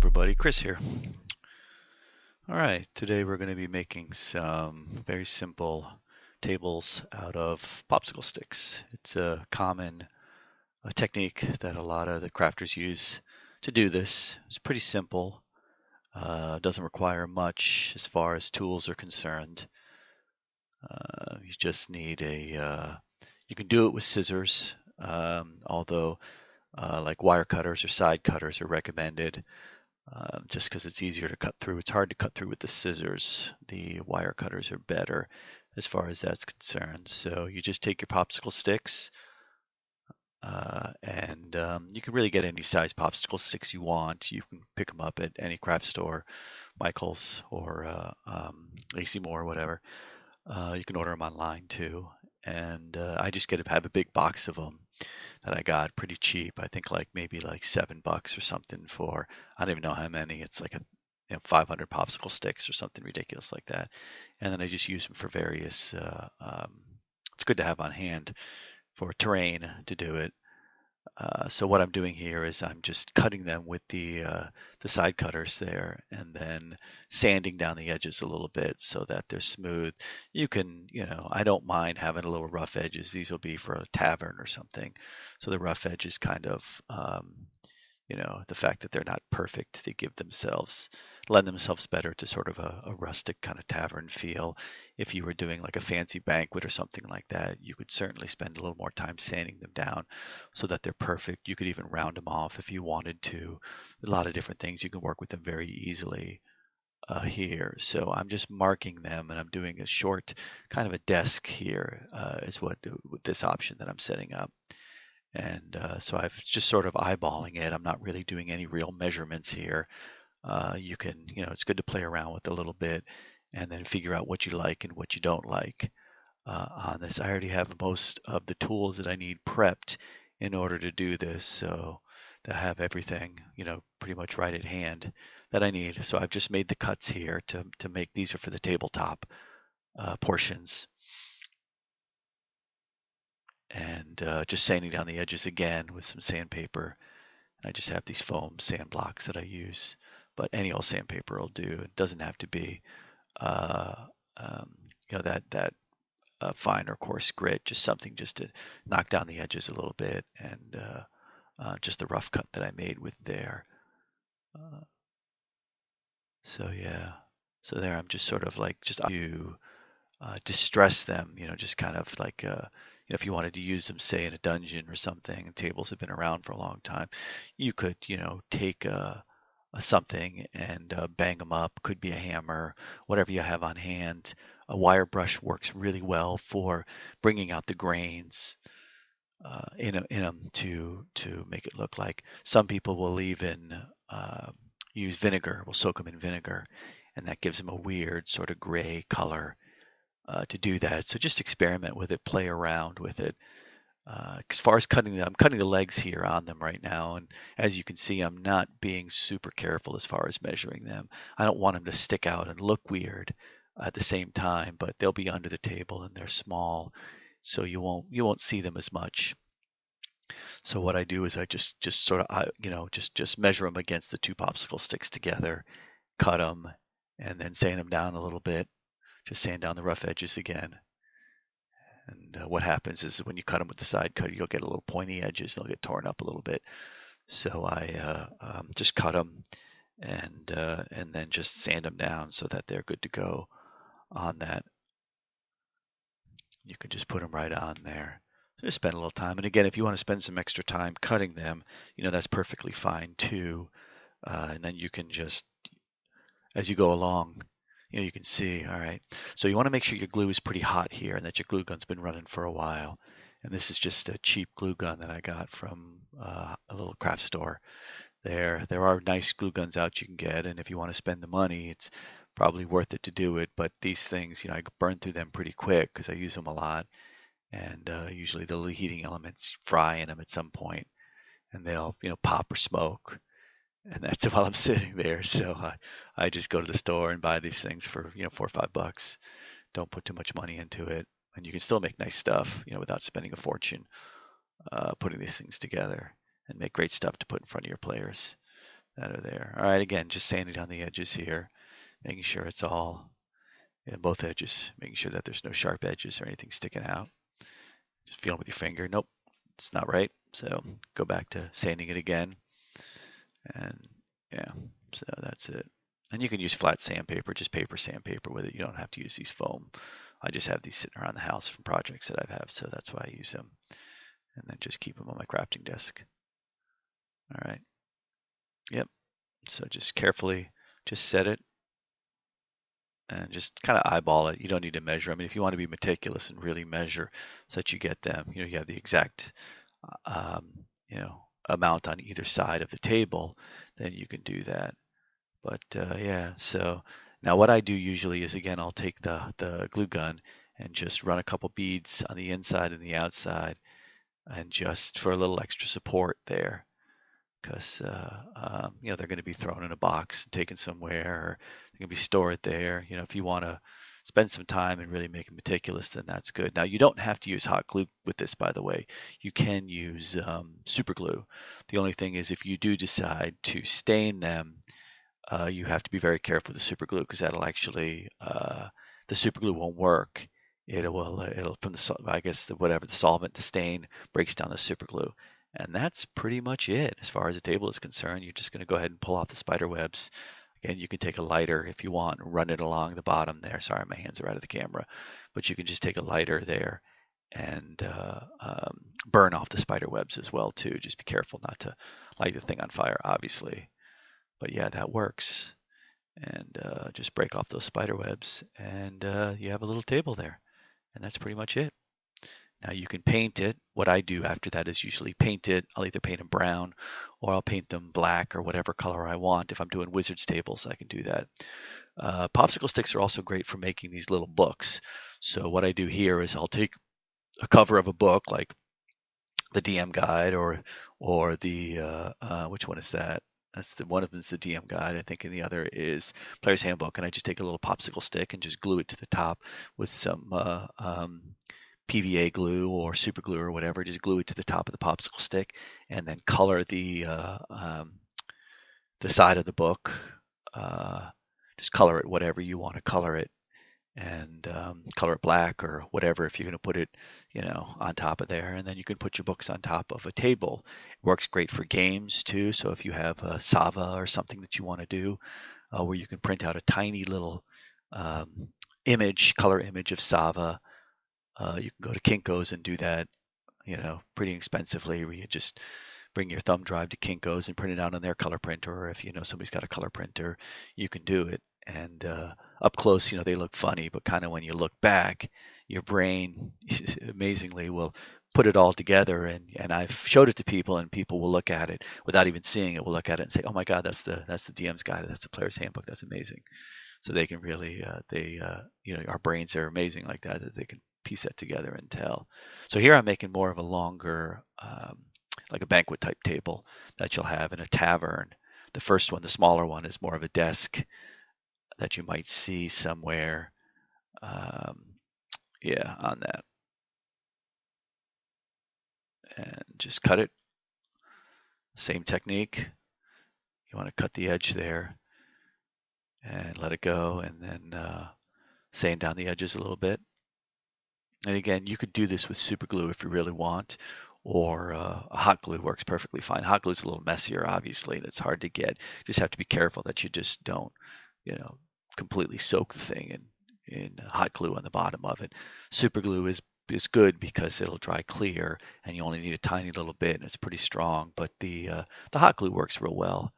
everybody, Chris here. All right, today we're going to be making some very simple tables out of popsicle sticks. It's a common technique that a lot of the crafters use to do this. It's pretty simple, doesn't require much as far as tools are concerned. You just need you can do it with scissors, although like wire cutters or side cutters are recommended. Just because it's easier to cut through. It's hard to cut through with the scissors. The wire cutters are better as far as that's concerned. So you just take your popsicle sticks, and you can really get any size popsicle sticks you want. You can pick them up at any craft store, Michael's or AC Moore or whatever. You can order them online too. And I just have a big box of them that I got pretty cheap. I think like maybe like $7 or something for I don't even know how many. It's like 500 popsicle sticks or something ridiculous like that. And then I just use them for various. It's good to have on hand for terrain to do it. So what I'm doing here is I'm just cutting them with the side cutters there, and then sanding down the edges a little bit so that they're smooth. You can, I don't mind having a little rough edges. These will be for a tavern or something. So the rough edges kind of, the fact that they're not perfect, they lend themselves better to sort of a rustic kind of tavern feel. If you were doing like a fancy banquet or something like that, you could certainly spend a little more time sanding them down so that they're perfect. You could even round them off if you wanted to. A lot of different things. You can work with them very easily here. So I'm just marking them, and I'm doing a short kind of a desk here is what with this option that I'm setting up. And so I've just sort of eyeballing it. I'm not really doing any real measurements here. You can, it's good to play around with a little bit and then figure out what you like and what you don't like on this. I already have most of the tools that I need prepped in order to do this. So to have everything, pretty much right at hand that I need. So I've just made the cuts here to make these are for the tabletop portions. And just sanding down the edges again with some sandpaper. And I just have these foam sand blocks that I use, but any old sandpaper will do. It doesn't have to be, uh, um, that fine or coarse grit. Just something just to knock down the edges a little bit, and just the rough cut that I made with there. Uh, so yeah, so there I'm just sort of like just to distress them, just kind of like, if you wanted to use them, say, in a dungeon or something, and tables have been around for a long time, you could, take something and bang them up. Could be a hammer, whatever you have on hand. A wire brush works really well for bringing out the grains in them to make it look like. Some people will even use vinegar, will soak them in vinegar, and that gives them a weird sort of gray color to do that. So just experiment with it, play around with it. As far as cutting them, I'm cutting the legs here on them right now, and as you can see, I'm not being super careful as far as measuring them. I don't want them to stick out and look weird at the same time, but they'll be under the table and they're small, so you won't see them as much. So what I do is I just sort of just measure them against the two popsicle sticks together, cut them, and then sand them down a little bit. Just sand down the rough edges again. And what happens is when you cut them with the side cutter, you'll get a little pointy edges. They'll get torn up a little bit. So I just cut them and then just sand them down so that they're good to go on that. You can just put them right on there. So just spend a little time. And again, if you want to spend some extra time cutting them, that's perfectly fine too. And then you can just, as you go along, you can see, all right. So you want to make sure your glue is pretty hot here and that your glue gun's been running for a while. And this is just a cheap glue gun that I got from a little craft store. There are nice glue guns out you can get, and if you want to spend the money, it's probably worth it to do it. But these things, I burn through them pretty quick because I use them a lot, and usually the heating elements fry in them at some point, and they'll pop or smoke, and that's while I'm sitting there. So I just go to the store and buy these things for $4 or $5. Don't put too much money into it, and you can still make nice stuff without spending a fortune putting these things together, and make great stuff to put in front of your players. that are there. All right, again, just sanding down the edges here, making sure it's all, both edges, making sure that there's no sharp edges or anything sticking out. Just feeling with your finger. Nope, it's not right. So go back to sanding it again. And yeah, so that's it. And you can use flat sandpaper, just paper sandpaper with it. You don't have to use these foam. I just have these sitting around the house from projects that I've had, so that's why I use them. And then just keep them on my crafting desk. All right. Yep. So just carefully just set it and just kind of eyeball it. You don't need to measure. I mean, if you want to be meticulous and really measure so that you get them, you have the exact, um, amount on either side of the table, then you can do that. But yeah, so now what I do usually is, again, I'll take the glue gun and just run a couple beads on the inside and the outside, and just for a little extra support there, because they're going to be thrown in a box and taken somewhere, or they're going to be stored there. If you want to spend some time and really make it meticulous, then that's good. Now, you don't have to use hot glue with this, by the way. You can use super glue. The only thing is, if you do decide to stain them, you have to be very careful with the super glue, because that'll actually, the super glue won't work. It'll from the solvent, the stain breaks down the super glue. And that's pretty much it as far as the table is concerned. You're just going to go ahead and pull off the spider webs. Again, you can take a lighter if you want and run it along the bottom there. Sorry, my hands are out of the camera. But you can just take a lighter there and burn off the spider webs as well too. Just be careful not to light the thing on fire, obviously. But yeah, that works. And just break off those spider webs, and you have a little table there. And that's pretty much it. Now you can paint it. What I do after that is usually paint it. I'll either paint them brown, or I'll paint them black, or whatever color I want. If I'm doing wizard's tables, I can do that. Popsicle sticks are also great for making these little books. So what I do here is I'll take a cover of a book, like the DM guide, or the which one is that? That's one of them is the DM guide, I think, and the other is Player's Handbook. And I just take a little popsicle stick and just glue it to the top with some PVA glue or super glue or whatever. Just glue it to the top of the popsicle stick, and then color the side of the book. Just color it whatever you want to color it, and color it black or whatever if you're going to put it, on top of there. And then you can put your books on top of a table. It works great for games too. So if you have a Sava or something that you want to do, where you can print out a tiny little color image of Sava, you can go to Kinko's and do that, pretty inexpensively, where you just bring your thumb drive to Kinko's and print it out on their color printer, or if somebody's got a color printer, you can do it. And up close, they look funny, but kind of when you look back, your brain amazingly will put it all together. And I've showed it to people, and people will look at it without even seeing it. Will look at it and say, "Oh my God, that's the DM's guide. That's the Player's Handbook. That's amazing." So they can really, our brains are amazing like that they can piece that together and tell. So here I'm making more of a longer, like a banquet type table that you'll have in a tavern. The first one, the smaller one, is more of a desk that you might see somewhere, on that. And just cut it. Same technique. You want to cut the edge there and let it go, and then sand down the edges a little bit. And again, you could do this with super glue if you really want, or a hot glue works perfectly fine. Hot glue is a little messier, obviously, and it's hard to get. You just have to be careful that you just don't, completely soak the thing in hot glue on the bottom of it. Super glue is good because it'll dry clear, and you only need a tiny little bit, and it's pretty strong. But the hot glue works real well,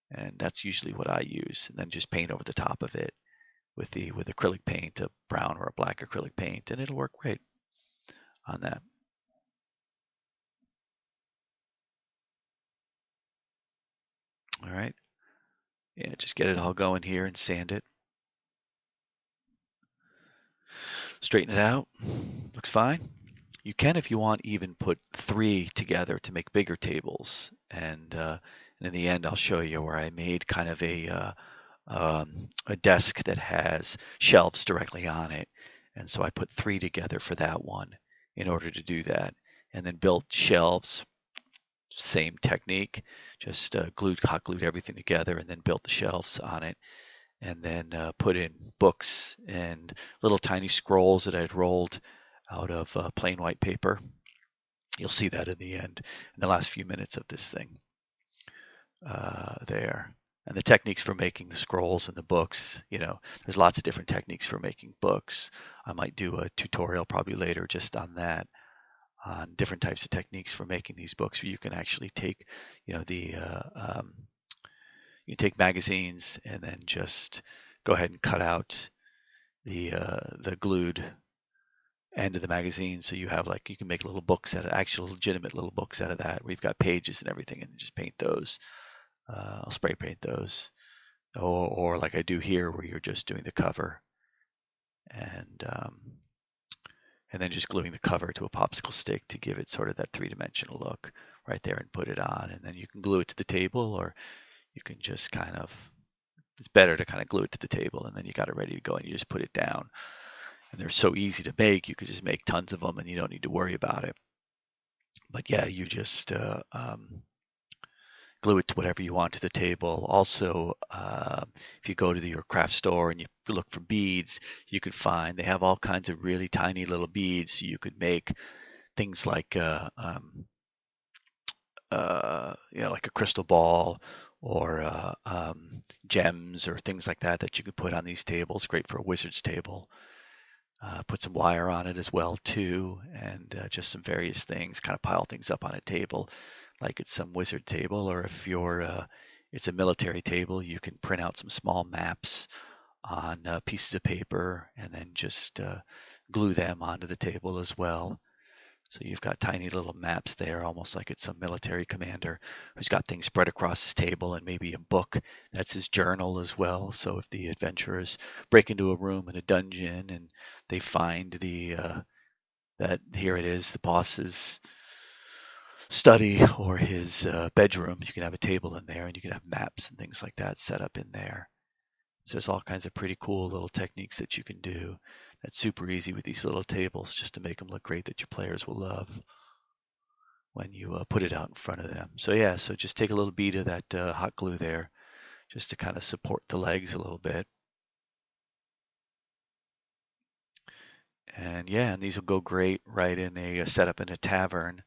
and that's usually what I use. And then just paint over the top of it with acrylic paint, a brown or a black acrylic paint, and it'll work great on that. All right. Yeah, just get it all going here and sand it. Straighten it out. Looks fine. You can, if you want, even put 3 together to make bigger tables. And in the end, I'll show you where I made kind of a desk that has shelves directly on it. And so I put 3 together for that one in order to do that, and then built shelves same technique, just hot glued everything together and then built the shelves on it, and then put in books and little tiny scrolls that I'd rolled out of plain white paper. You'll see that in the end, in the last few minutes of this thing there. And the techniques for making the scrolls and the books, there's lots of different techniques for making books. I might do a tutorial probably later just on that, on different types of techniques for making these books where you can actually take, you take magazines and then just go ahead and cut out the glued end of the magazine, so you have you can make little books out of actual legitimate little books out of that. We've got pages and everything, and just paint those. I'll spray paint those, or like I do here, where you're just doing the cover, and then just gluing the cover to a popsicle stick to give it sort of that three-dimensional look right there, and put it on. And then you can glue it to the table, or you can just it's better to kind of glue it to the table, and then you got it ready to go, and you just put it down. And they're so easy to make, you could just make tons of them and you don't need to worry about it. But yeah, you just glue it to whatever you want to the table. Also, if you go to your craft store and you look for beads, you could find they have all kinds of really tiny little beads. So you could make things like like a crystal ball, or gems or things like that you could put on these tables. Great for a wizard's table. Put some wire on it as well too, and just some various things, kind of pile things up on a table like it's some wizard table. Or if it's a military table, you can print out some small maps on pieces of paper and then just glue them onto the table as well. So you've got tiny little maps there, almost like it's some military commander who's got things spread across his table, and maybe a book that's his journal as well. So if the adventurers break into a room in a dungeon and they find that here it is, the boss's study or his bedroom, you can have a table in there, and you can have maps and things like that set up in there. So there's all kinds of pretty cool little techniques that you can do. That's super easy with these little tables, just to make them look great, that your players will love when you put it out in front of them. So yeah, so just take a little bead of that hot glue there, just to kind of support the legs a little bit. And yeah, and these will go great right in a setup in a tavern.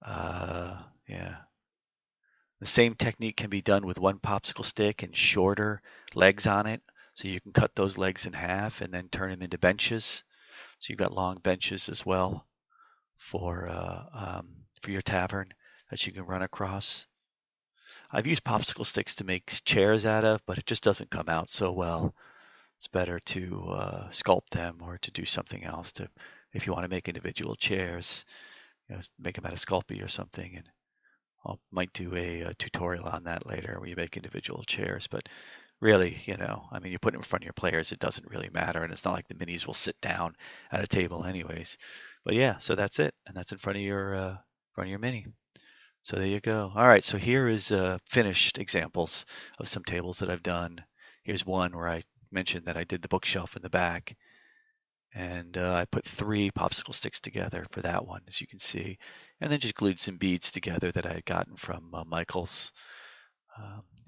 Yeah. The same technique can be done with one popsicle stick and shorter legs on it. So you can cut those legs in half and then turn them into benches. So you've got long benches as well for your tavern that you can run across. I've used popsicle sticks to make chairs out of, but it just doesn't come out so well. It's better to sculpt them, or to do something else. If you want to make individual chairs, make them out of Sculpey or something. And I might do a tutorial on that later, where you make individual chairs. But really, you put it in front of your players, it doesn't really matter, and it's not like the minis will sit down at a table anyways. But yeah, so that's it, and that's in front of your mini. So there you go. All right, so here is finished examples of some tables that I've done. Here's one where I mentioned that I did the bookshelf in the back, and I put 3 popsicle sticks together for that one, as you can see, and then just glued some beads together that I had gotten from Michael's.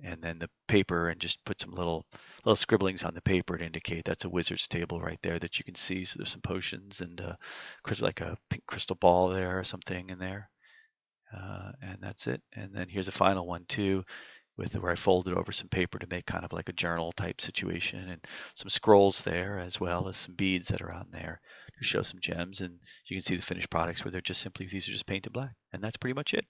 And then the paper, and just put some little scribblings on the paper to indicate that's a wizard's table right there that you can see. So there's some potions and like a pink crystal ball there or something in there. And that's it. And then here's a final one too, where I folded over some paper to make kind of like a journal type situation, and some scrolls there, as well as some beads that are on there to show some gems. And you can see the finished products where these are just painted black. And that's pretty much it.